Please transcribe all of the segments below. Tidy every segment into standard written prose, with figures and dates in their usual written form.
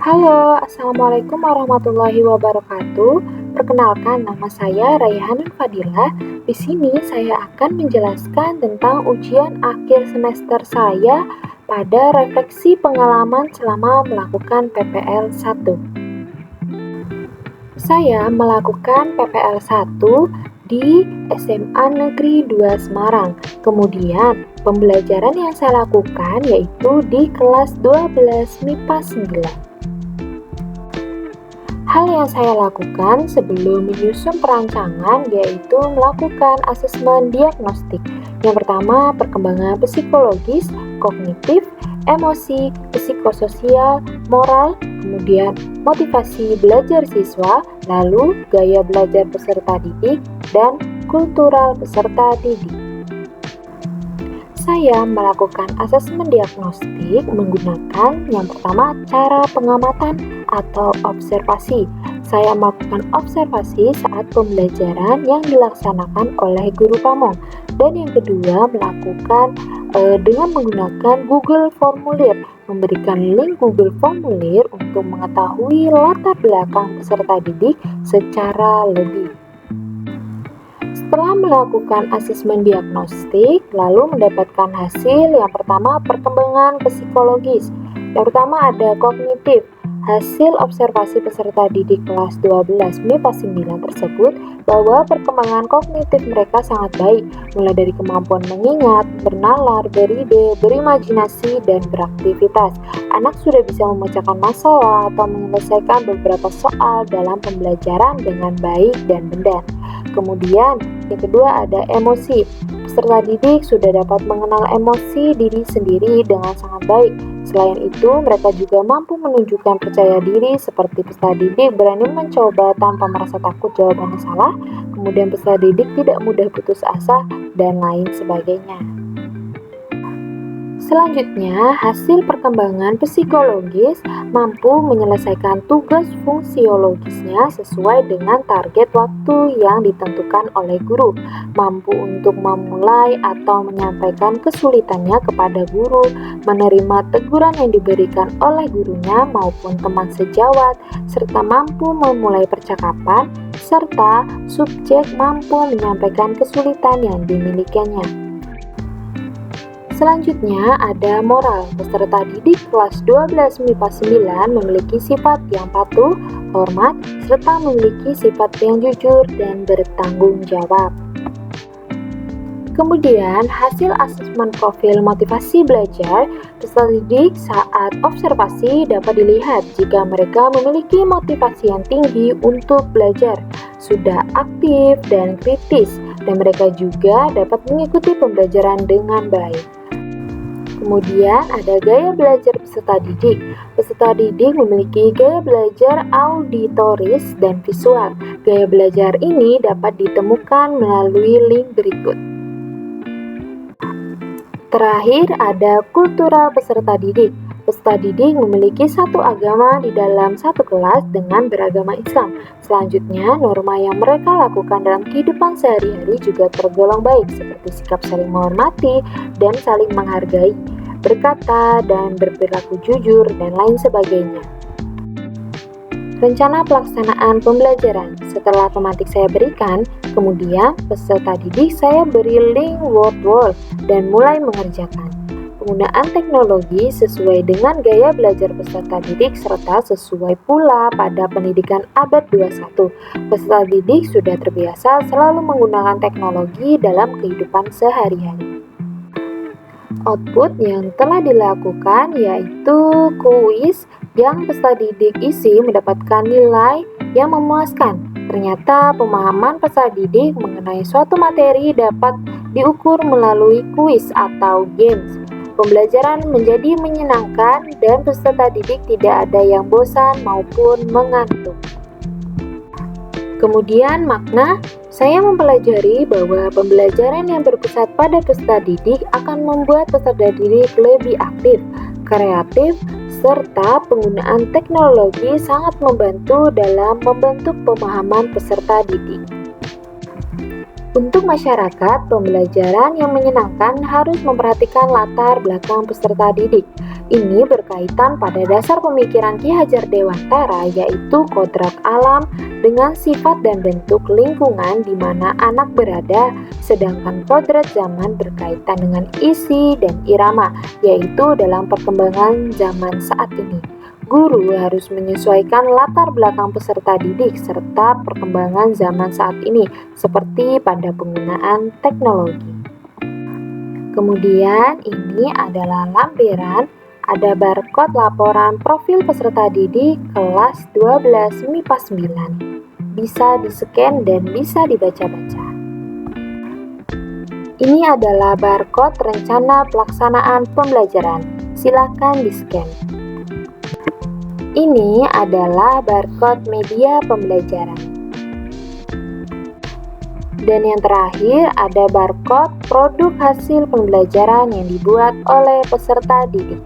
Halo, Assalamualaikum warahmatullahi wabarakatuh. Perkenalkan, nama saya Raihanun Fadilah. Di sini saya akan menjelaskan tentang ujian akhir semester saya pada refleksi pengalaman selama melakukan PPL 1. Saya melakukan PPL 1 di SMA Negeri 2 Semarang. Kemudian, pembelajaran yang saya lakukan yaitu di kelas 12 MIPA 9. Hal yang saya lakukan sebelum menyusun perancangan yaitu melakukan asesmen diagnostik. Yang pertama, perkembangan psikologis, kognitif, emosi, psikososial, moral, kemudian motivasi belajar siswa, lalu gaya belajar peserta didik, dan kultural peserta didik. Saya melakukan asesmen diagnostik menggunakan yang pertama cara pengamatan atau observasi. Saya melakukan observasi saat pembelajaran yang dilaksanakan oleh guru pamong. Dan yang kedua melakukan dengan menggunakan Google Formulir, memberikan link Google Formulir untuk mengetahui latar belakang peserta didik secara lebih. Setelah melakukan asesmen diagnostik, lalu mendapatkan hasil yang pertama perkembangan psikologis. Yang pertama ada kognitif. Hasil observasi peserta didik kelas 12 MIPA 9 tersebut bahwa perkembangan kognitif mereka sangat baik, mulai dari kemampuan mengingat, bernalar, beride, berimajinasi, dan beraktivitas. Anak sudah bisa memecahkan masalah atau menyelesaikan beberapa soal dalam pembelajaran dengan baik dan benar. Kemudian, yang kedua ada emosi. Peserta didik sudah dapat mengenal emosi diri sendiri dengan sangat baik. Selain itu, mereka juga mampu menunjukkan percaya diri seperti peserta didik berani mencoba tanpa merasa takut jawabannya salah, kemudian peserta didik tidak mudah putus asa, dan lain sebagainya. Selanjutnya, hasil perkembangan psikologis mampu menyelesaikan tugas fungsiologisnya sesuai dengan target waktu yang ditentukan oleh guru, mampu untuk memulai atau menyampaikan kesulitannya kepada guru, menerima teguran yang diberikan oleh gurunya maupun teman sejawat, serta mampu memulai percakapan, serta subjek mampu menyampaikan kesulitan yang dimilikinya. Selanjutnya ada moral. Peserta didik kelas 12 MIPA 9 memiliki sifat yang patuh, hormat, serta memiliki sifat yang jujur dan bertanggung jawab. Kemudian, hasil asesmen profil motivasi belajar peserta didik saat observasi dapat dilihat jika mereka memiliki motivasi yang tinggi untuk belajar, sudah aktif dan kritis, dan mereka juga dapat mengikuti pembelajaran dengan baik. Kemudian ada gaya belajar peserta didik. Peserta didik memiliki gaya belajar auditoris dan visual. Gaya belajar ini dapat ditemukan melalui link berikut. Terakhir ada kultural peserta didik. Peserta didik memiliki satu agama di dalam satu kelas dengan beragama Islam. Selanjutnya, norma yang mereka lakukan dalam kehidupan sehari-hari juga tergolong baik, seperti sikap saling menghormati dan saling menghargai, berkata dan berperilaku jujur, dan lain sebagainya. Rencana pelaksanaan pembelajaran. Setelah tematik saya berikan, kemudian peserta didik saya beri link Word Wall dan mulai mengerjakan. Penggunaan teknologi sesuai dengan gaya belajar peserta didik serta sesuai pula pada pendidikan abad 21. Peserta didik sudah terbiasa selalu menggunakan teknologi dalam kehidupan sehari-hari. Output yang telah dilakukan yaitu kuis yang peserta didik isi mendapatkan nilai yang memuaskan. Ternyata pemahaman peserta didik mengenai suatu materi dapat diukur melalui kuis atau games. Pembelajaran menjadi menyenangkan dan peserta didik tidak ada yang bosan maupun mengantuk. Kemudian makna, saya mempelajari bahwa pembelajaran yang berpusat pada peserta didik akan membuat peserta didik lebih aktif, kreatif, serta penggunaan teknologi sangat membantu dalam membentuk pemahaman peserta didik. Untuk masyarakat, pembelajaran yang menyenangkan harus memperhatikan latar belakang peserta didik. Ini berkaitan pada dasar pemikiran Ki Hajar Dewantara, yaitu kodrat alam dengan sifat dan bentuk lingkungan di mana anak berada, sedangkan kodrat zaman berkaitan dengan isi dan irama, yaitu dalam perkembangan zaman saat ini. Guru harus menyesuaikan latar belakang peserta didik serta perkembangan zaman saat ini, seperti pada penggunaan teknologi. Kemudian ini adalah lampiran, ada barcode laporan profil peserta didik kelas 12 MIPA 9. Bisa di-scan dan bisa dibaca-baca. Ini adalah barcode rencana pelaksanaan pembelajaran. Silakan di-scan. Ini adalah barcode media pembelajaran. Dan yang terakhir ada barcode produk hasil pembelajaran yang dibuat oleh peserta didik.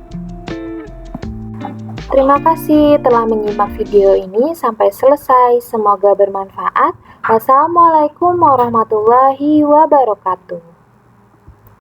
Terima kasih telah menyimak video ini sampai selesai. Semoga bermanfaat. Wassalamualaikum warahmatullahi wabarakatuh.